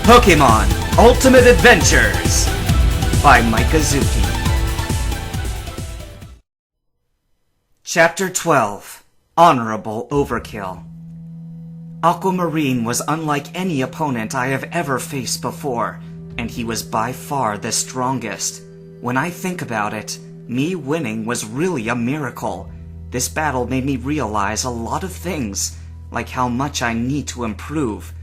Pokemon Ultimate Adventures by Mikazuki. Chapter 12. Honorable Overkill. Aquamarine was unlike any opponent I have ever faced before, and he was by far the strongest. When I think about it, me winning was really a miracle. This battle made me realize a lot of things, like how much I need to improve.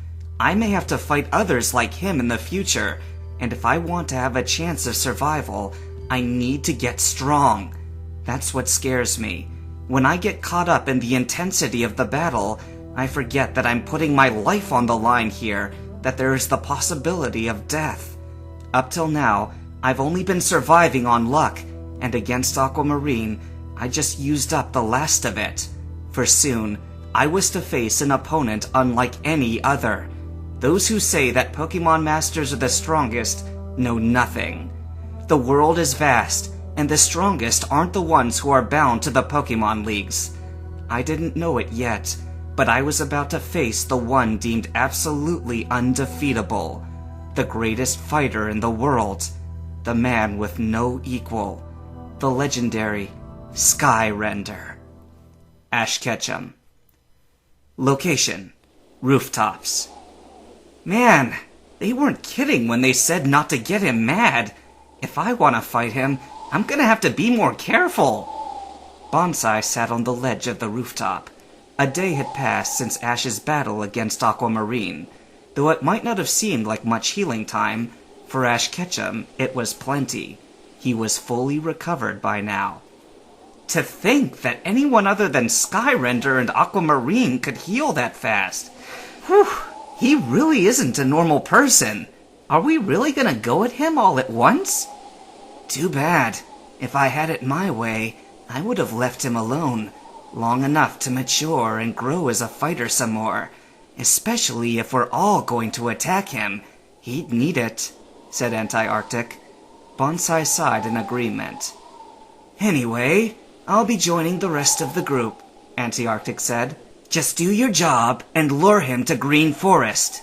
I may have to fight others like him in the future, and if I want to have a chance of survival, I need to get strong. That's what scares me. When I get caught up in the intensity of the battle, I forget that I'm putting my life on the line here, that there is the possibility of death. Up till now, I've only been surviving on luck, and against Aquamarine, I just used up the last of it. For soon, I was to face an opponent unlike any other. Those who say that Pokemon Masters are the strongest know nothing. The world is vast, and the strongest aren't the ones who are bound to the Pokemon Leagues. I didn't know it yet, but I was about to face the one deemed absolutely undefeatable, the greatest fighter in the world, the man with no equal, the legendary Skyrender. Ash Ketchum. Location: rooftops. Man, they weren't kidding when they said not to get him mad. If I want to fight him, I'm gonna have to be more careful. Banzai sat on the ledge of the rooftop. A day had passed since Ash's battle against Aquamarine. Though it might not have seemed like much healing time, for Ash Ketchum it was plenty. He was fully recovered by now. To think that anyone other than Skyrender and Aquamarine could heal that fast. Whew. He really isn't a normal person. Are we really gonna go at him all at once? Too bad. If I had it my way, I would have left him alone, long enough to mature and grow as a fighter some more. Especially if we're all going to attack him. He'd need it, said Antarctic. Banzai sighed in agreement. Anyway, I'll be joining the rest of the group, Antarctic said. Just do your job and lure him to Green Forest.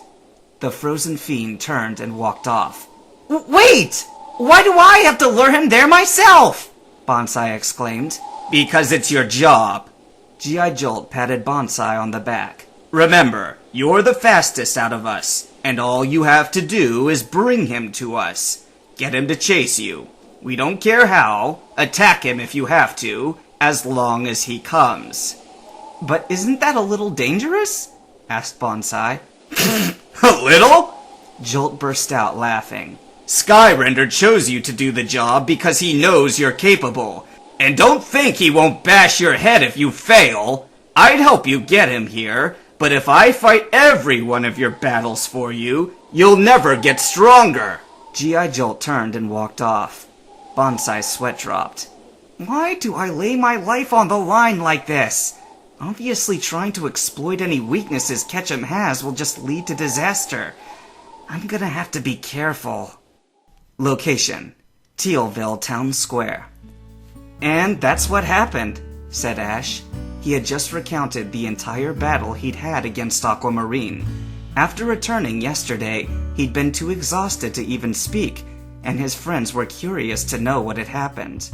The frozen fiend turned and walked off. Wait! Why do I have to lure him there myself? Banzai exclaimed. Because it's your job. G.I. Jolt patted Banzai on the back. Remember, you're the fastest out of us, and all you have to do is bring him to us. Get him to chase you. We don't care how. Attack him if you have to, as long as he comes. But isn't that a little dangerous? Asked Banzai. A little? Jolt burst out laughing. Skyrender chose you to do the job because he knows you're capable. And don't think he won't bash your head if you fail. I'd help you get him here, but if I fight every one of your battles for you, you'll never get stronger. G.I. Jolt turned and walked off. Banzai's sweat dropped. Why do I lay my life on the line like this? Obviously trying to exploit any weaknesses Ketchum has will just lead to disaster. I'm gonna have to be careful. Location: Tealville Town Square. And that's what happened, said Ash. He had just recounted the entire battle he'd had against Aquamarine. After returning yesterday, he'd been too exhausted to even speak, and his friends were curious to know what had happened.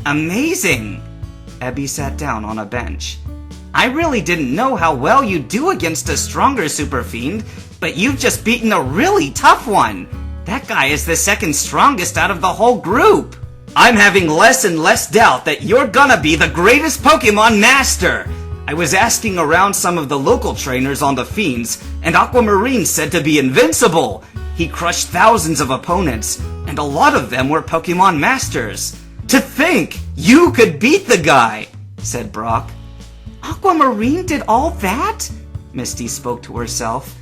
Amazing! Ebby sat down on a bench. I really didn't know how well you'd do against a stronger super fiend, but you've just beaten a really tough one. That guy is the second strongest out of the whole group. I'm having less and less doubt that you're gonna be the greatest Pokemon Master. I was asking around some of the local trainers on the fiends, and Aquamarine said to be invincible. He crushed thousands of opponents, and a lot of them were Pokemon Masters. To think you could beat the guy, said Brock. Aquamarine did all that? Misty spoke to herself.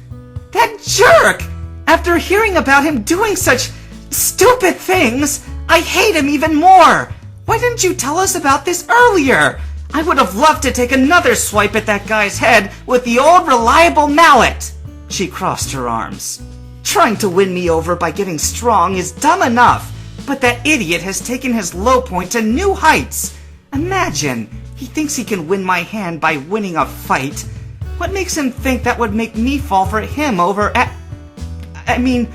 That jerk! After hearing about him doing such stupid things, I hate him even more. Why didn't you tell us about this earlier? I would have loved to take another swipe at that guy's head with the old reliable mallet. She crossed her arms. Trying to win me over by getting strong is dumb enough, but that idiot has taken his low point to new heights. Imagine, he thinks he can win my hand by winning a fight. What makes him think that would make me fall for him over at... I mean,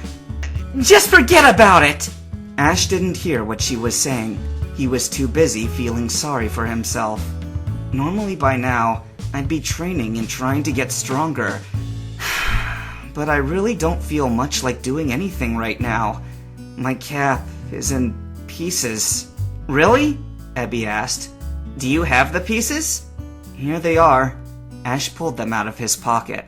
just forget about it! Ash didn't hear what she was saying. He was too busy feeling sorry for himself. Normally by now, I'd be training and trying to get stronger. But I really don't feel much like doing anything right now. My cap is in pieces. Really? Ebby asked. Do you have the pieces? Here they are. Ash pulled them out of his pocket.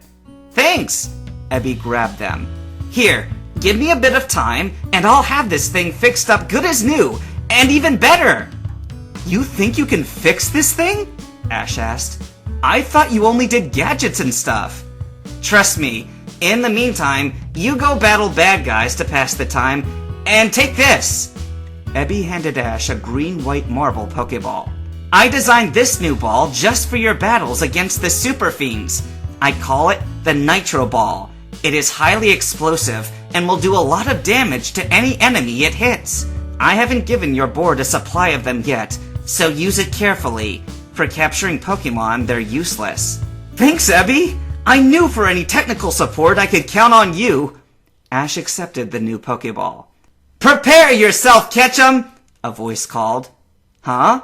Thanks! Ebby grabbed them. Here, give me a bit of time, and I'll have this thing fixed up good as new, and even better! You think you can fix this thing? Ash asked. I thought you only did gadgets and stuff. Trust me, in the meantime, you go battle bad guys to pass the time, and take this! Ebby handed Ash a green-white marble Pokeball. I designed this new ball just for your battles against the Super Fiends. I call it the Nitro Ball. It is highly explosive and will do a lot of damage to any enemy it hits. I haven't given your board a supply of them yet, so use it carefully. For capturing Pokemon, they're useless. Thanks, Ebby! I knew for any technical support I could count on you. Ash accepted the new Pokeball. Prepare yourself, Ketchum! A voice called. Huh?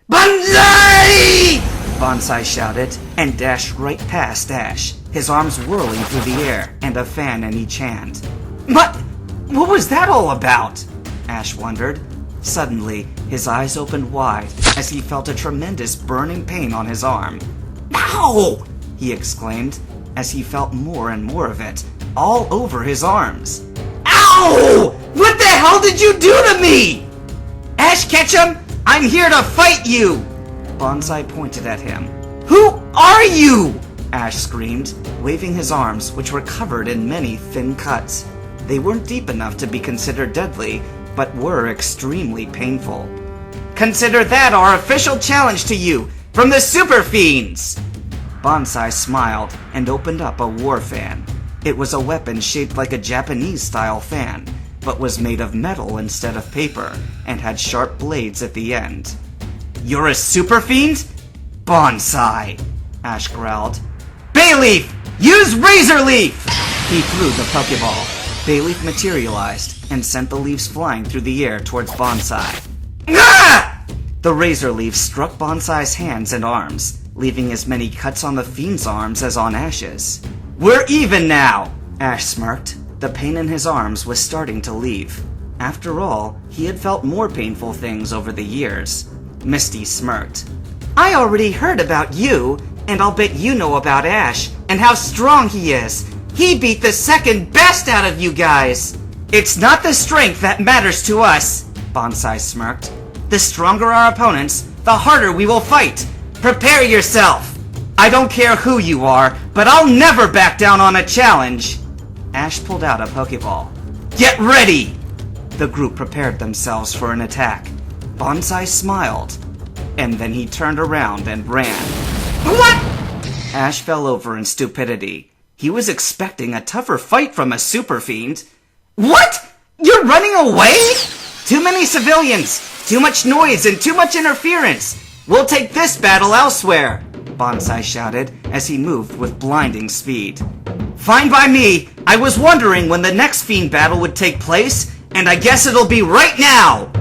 Banzai! Bonsai shouted and dashed right past Ash, his arms whirling through the air and a fan in each hand. What was that all about? Ash wondered. Suddenly, his eyes opened wide as he felt a tremendous burning pain on his arm. Ow! He exclaimed as he felt more and more of it, all over his arms. Ow! What the hell did you do to me? Ash Ketchum, I'm here to fight you! Bonsai pointed at him. Who are you? Ash screamed, waving his arms, which were covered in many thin cuts. They weren't deep enough to be considered deadly, but were extremely painful. Consider that our official challenge to you, from the Super Fiends! Bonsai smiled and opened up a war fan. It was a weapon shaped like a Japanese-style fan, but was made of metal instead of paper, and had sharp blades at the end. You're a Super Fiend? Bonsai! Ash growled. Bayleaf! Use Razor Leaf! He threw the Pokeball. Bayleaf materialized and sent the leaves flying through the air towards Bonsai. Ah! The Razor Leaf struck Bonsai's hands and arms, leaving as many cuts on the Fiend's arms as on Ash's. We're even now! Ash smirked. The pain in his arms was starting to leave. After all, he had felt more painful things over the years. Misty smirked. I already heard about you, and I'll bet you know about Ash, and how strong he is. He beat the second best out of you guys! It's not the strength that matters to us, Bonsai smirked. The stronger our opponents, the harder we will fight. Prepare yourself! I don't care who you are, but I'll never back down on a challenge! Ash pulled out a Pokeball. Get ready! The group prepared themselves for an attack. Bonsai smiled, and then he turned around and ran. What? Ash fell over in stupidity. He was expecting a tougher fight from a Super Fiend. What? You're running away? Too many civilians, too much noise, and too much interference. We'll take this battle elsewhere, Bonsai shouted as he moved with blinding speed. Fine by me. I was wondering when the next Fiend battle would take place, and I guess it'll be right now!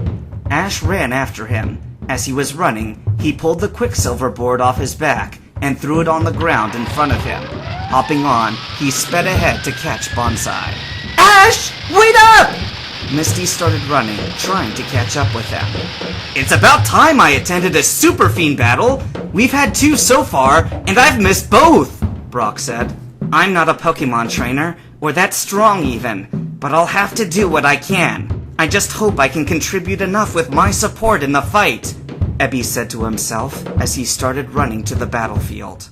Ash ran after him. As he was running, he pulled the Quicksilver board off his back and threw it on the ground in front of him. Hopping on, he sped ahead to catch Bonsai. Ash! Wait up! Misty started running, trying to catch up with them. It's about time I attended a Super Fiend battle! We've had 2 so far, and I've missed both! Brock said. I'm not a Pokemon trainer, or that strong even, but I'll have to do what I can. I just hope I can contribute enough with my support in the fight, Ebby said to himself as he started running to the battlefield.